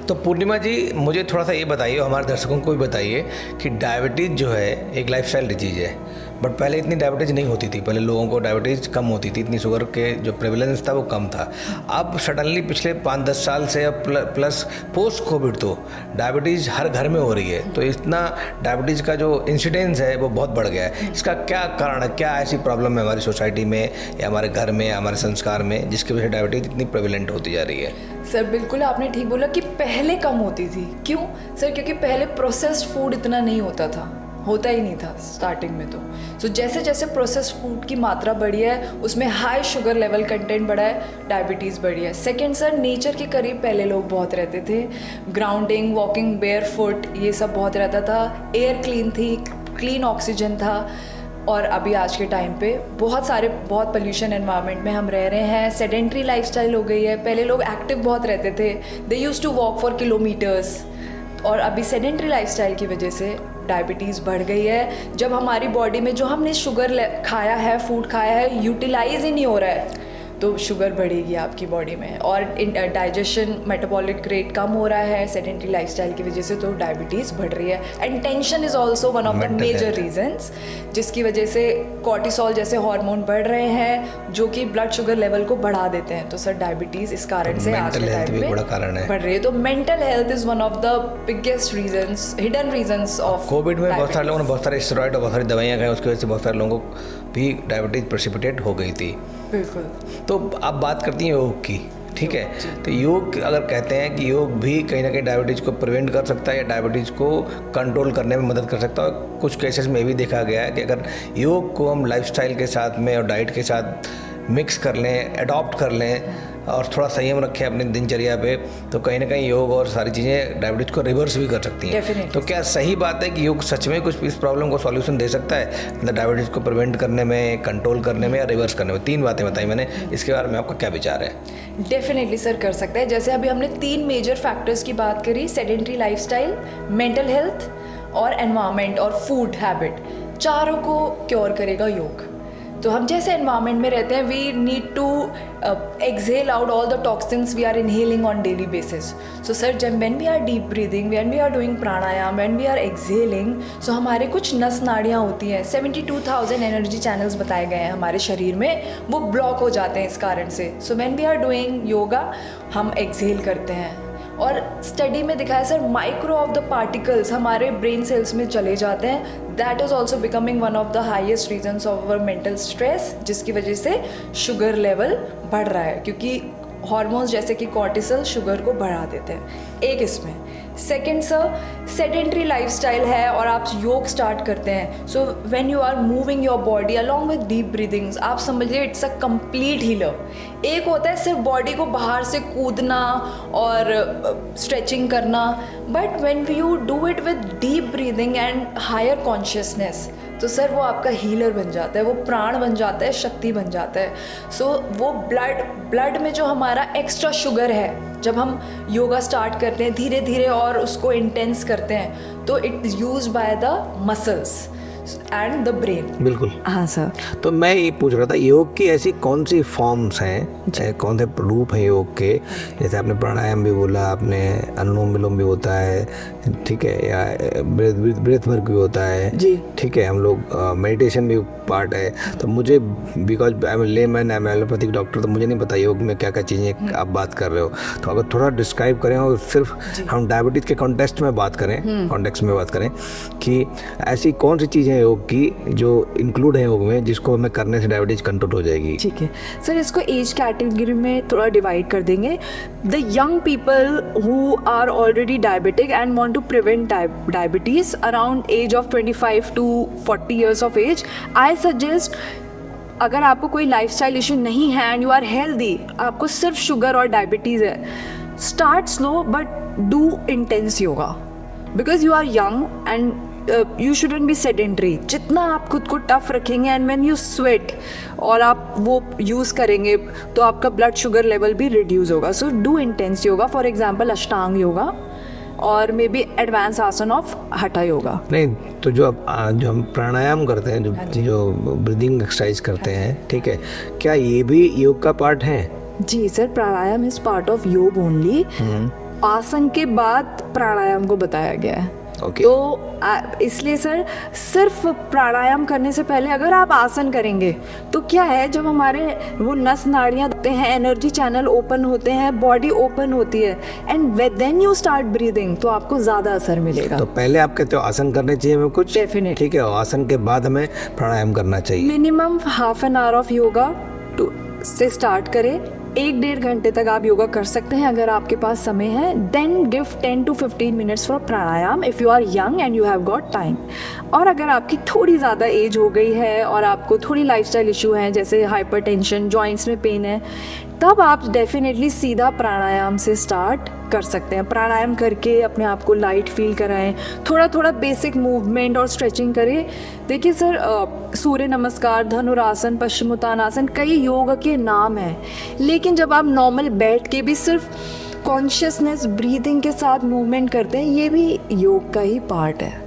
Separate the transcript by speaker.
Speaker 1: तो पूर्णिमा जी मुझे थोड़ा सा ये बताइए, हमारे दर्शकों को भी बताइए कि डायबिटीज़ जो है एक लाइफस्टाइल डिजीज़ है, बट पहले इतनी डायबिटीज़ नहीं होती थी, पहले लोगों को डायबिटीज़ कम होती थी, इतनी शुगर के जो प्रेवलेंस था वो कम था। अब सडनली पिछले 5-10 साल से अब प्लस पोस्ट कोविड तो डायबिटीज़ हर घर में हो रही है, तो इतना डायबिटीज़ का जो इंसिडेंस है वो बहुत बढ़ गया है। इसका क्या कारण है, क्या ऐसी प्रॉब्लम है हमारी सोसाइटी में या हमारे घर में या हमारे संस्कार में जिसकी वजह से डायबिटीज़ इतनी प्रेवलेंट होती जा रही है?
Speaker 2: सर बिल्कुल आपने ठीक बोला कि पहले कम होती थी। क्यों सर? क्योंकि पहले प्रोसेस्ड फूड इतना नहीं होता ही नहीं था स्टार्टिंग में। तो जैसे जैसे प्रोसेस्ड फूड की मात्रा बढ़ी है, उसमें हाई शुगर लेवल कंटेंट बढ़ा है, डायबिटीज़ बढ़ी है। सेकंड सर, नेचर के करीब पहले लोग बहुत रहते थे, ग्राउंडिंग, वॉकिंग बेयर फुट, ये सब बहुत रहता था। एयर क्लीन थी, क्लीन ऑक्सीजन था। और अभी आज के टाइम पे बहुत पोल्यूशन एनवायरनमेंट में हम रह रहे हैं, सेडेंट्री लाइफस्टाइल हो गई है। पहले लोग एक्टिव बहुत रहते थे, they used to walk for kilometres, और अभी सेडेंट्री लाइफस्टाइल की वजह से डायबिटीज़ बढ़ गई है। जब हमारी बॉडी में जो हमने शुगर खाया है, फूड खाया है, यूटिलाइज ही नहीं हो रहा है, तो शुगर बढ़ेगी आपकी बॉडी में। और डाइजेशन, मेटाबॉलिक रेट कम हो रहा है सेडेंट्री लाइफस्टाइल की वजह से, तो डायबिटीज़ बढ़ रही है। And tension is also one of the major reasons, जिसकी वजह से कॉर्टिसोल जैसे हार्मोन बढ़ रहे हैं जो कि ब्लड शुगर लेवल को बढ़ा देते हैं। तो सर डायबिटीज़ इस कारण से आज के टाइम में बढ़ रही है। तो mental health is one of the biggest reasons, hidden reasons of
Speaker 1: Covid में बहुत सारे लोगों ने बहुत सारे स्टेरॉइड और बहुत सारी दवाइयाँ खाई, उसकी वजह से बहुत सारे लोगों को भी डायबिटीज़ प्रेसिपिटेट हो गई थी।
Speaker 2: बिल्कुल।
Speaker 1: तो आप बात करती हैं योग की, ठीक है, तो योग अगर कहते हैं कि योग भी कहीं ना कहीं डायबिटीज़ को प्रिवेंट कर सकता है या डायबिटीज़ को कंट्रोल करने में मदद कर सकता है, कुछ केसेस में भी देखा गया है कि अगर योग को हम लाइफस्टाइल के साथ में और डाइट के साथ मिक्स कर लें, अडॉप्ट कर लें और थोड़ा संयम रखें अपनी दिनचर्या पे, तो कहीं ना कहीं योग और सारी चीज़ें डायबिटीज़ को रिवर्स भी कर सकती हैं।
Speaker 2: Definitely.
Speaker 1: तो क्या सही बात है कि योग सच में कुछ इस प्रॉब्लम को सॉल्यूशन दे सकता है, मतलब डायबिटीज़ को प्रिवेंट करने में, कंट्रोल करने में या रिवर्स करने में? 3 बातें बताई मैंने, इसके बारे में आपका क्या विचार है?
Speaker 2: डेफिनेटली सर कर सकता है। जैसे अभी हमने 3 मेजर फैक्टर्स की बात करी, सेडेंट्री लाइफस्टाइल, मेंटल हेल्थ और एनवायरनमेंट और फूड हैबिट, चारों को क्योर करेगा योग। तो हम जैसे एनवायरनमेंट में रहते हैं, we need to exhale out all the toxins we are inhaling on daily basis. So sir, जब when we are deep breathing, when we are doing pranayam, when we are exhaling, so हमारे कुछ नस नाड़ियाँ होती हैं, 72,000 energy channels बताए गए हैं हमारे शरीर में, वो ब्लॉक हो जाते हैं इस कारण से। So when we are doing yoga, हम exhale करते हैं, और स्टडी में दिखाया सर माइक्रो ऑफ द पार्टिकल्स हमारे ब्रेन सेल्स में चले जाते हैं। That is also becoming one of the highest reasons of our mental stress, जिसकी वजह से शुगर लेवल बढ़ रहा है, क्योंकि हार्मोन्स जैसे कि कॉर्टिसोल शुगर को बढ़ा देते हैं। एक इसमें। सेकेंड सर, सेडेंट्री लाइफस्टाइल है और आप योग स्टार्ट करते हैं, so when you are moving your body along with deep breathings, आप समझिए इट्स अ कंप्लीट हीलर। एक होता है सिर्फ बॉडी को बाहर से कूदना और स्ट्रेचिंग करना, but when you do it with deep breathing and higher consciousness, तो सर वो आपका हीलर बन जाता है, वो प्राण बन जाता है, शक्ति बन जाता है। सो वो ब्लड में जो हमारा एक्स्ट्रा शुगर है, जब हम योगा स्टार्ट करते हैं धीरे धीरे और उसको इंटेंस करते हैं, तो it is used by the muscles and the brain.
Speaker 1: बिल्कुल।
Speaker 2: हाँ सर।
Speaker 1: तो मैं ये पूछ रहा था, योग की ऐसी कौन सी फॉर्म्स हैं, चाहे कौन से रूप हैं योग के? जैसे आपने प्राणायाम भी बोला, आपने अनुलोम विलोम भी होता है, ठीक है, या ब्रेथ वर्क भी होता है जी, ठीक है, हम लोग मेडिटेशन भी पार्ट है। तो मुझे, because I am layman, I am allopathic doctor, तो मुझे नहीं पता योग में क्या क्या चीज़ें आप बात कर रहे हो, तो अगर थोड़ा डिस्क्राइब करें और सिर्फ हम डायबिटीज़ के कॉन्टेक्स्ट में बात करें, कि ऐसी कौन सी चीज़ें योग की जो इंक्लूड है योग में, जिसको हमें करने से डायबिटीज कंट्रोल हो जाएगी?
Speaker 3: ठीक है सर, इसको एज कैटेगरी में थोड़ा डिवाइड कर देंगे। The young people who are already diabetic and want to prevent diabetes around age of 25 to 40 years of age, I suggest, अगर आपको कोई लाइफस्टाइल इशू नहीं है एंड यू आर हेल्दी, आपको सिर्फ शुगर और डायबिटीज़ है, start slow but do intense yoga, because you are young and you shouldn't be sedentary. जितना आप खुद को टफ रखेंगे एंड व्हेन यू स्वेट और आप वो यूज़ करेंगे, तो आपका ब्लड शुगर लेवल भी रिड्यूस होगा। So do intense yoga, for example अष्टांग योगा और मे बी एडवांस आसन ऑफ हठा योगा।
Speaker 1: नहीं, तो जो हम प्राणायाम करते हैं, जो ब्रीदिंग एक्सरसाइज करते हैं, ठीक है, क्या ये भी योग का पार्ट है?
Speaker 3: जी sir, pranayama is part of yoga only. आसन के बाद प्राणायाम को बताया गया है।
Speaker 1: ओके।
Speaker 3: तो इसलिए सर सिर्फ प्राणायाम करने से पहले अगर आप आसन करेंगे तो क्या है, जब हमारे वो नस नाड़ियाँ होते हैं, एनर्जी चैनल ओपन होते हैं, बॉडी ओपन होती है, and then you start breathing, तो आपको ज़्यादा असर मिलेगा।
Speaker 1: तो पहले आप कहते हो आसन करने चाहिए हमें कुछ,
Speaker 3: Definitely.
Speaker 1: ठीक है, और आसन के बाद हमें प्राणायाम करना चाहिए।
Speaker 3: Minimum half an hour of yoga से स्टार्ट करें, 1-1.5 घंटे तक आप योगा कर सकते हैं अगर आपके पास समय है। Then give 10 to 15 minutes for pranayama if you are young and you have got time. और अगर आपकी थोड़ी ज़्यादा एज हो गई है और आपको थोड़ी लाइफस्टाइल इशू हैं, जैसे हाइपरटेंशन, जॉइंट्स में पेन है, तब आप डेफिनेटली सीधा प्राणायाम से स्टार्ट कर सकते हैं। प्राणायाम करके अपने आप को लाइट फील कराएं, थोड़ा थोड़ा बेसिक मूवमेंट और स्ट्रेचिंग करें। देखिए सर, सूर्य नमस्कार, धनुरासन, पश्चिमोत्तानासन, कई योग के नाम हैं, लेकिन जब आप नॉर्मल बैठ के भी सिर्फ कॉन्शियसनेस ब्रीदिंग के साथ मूवमेंट करते हैं, ये भी योग का ही पार्ट है।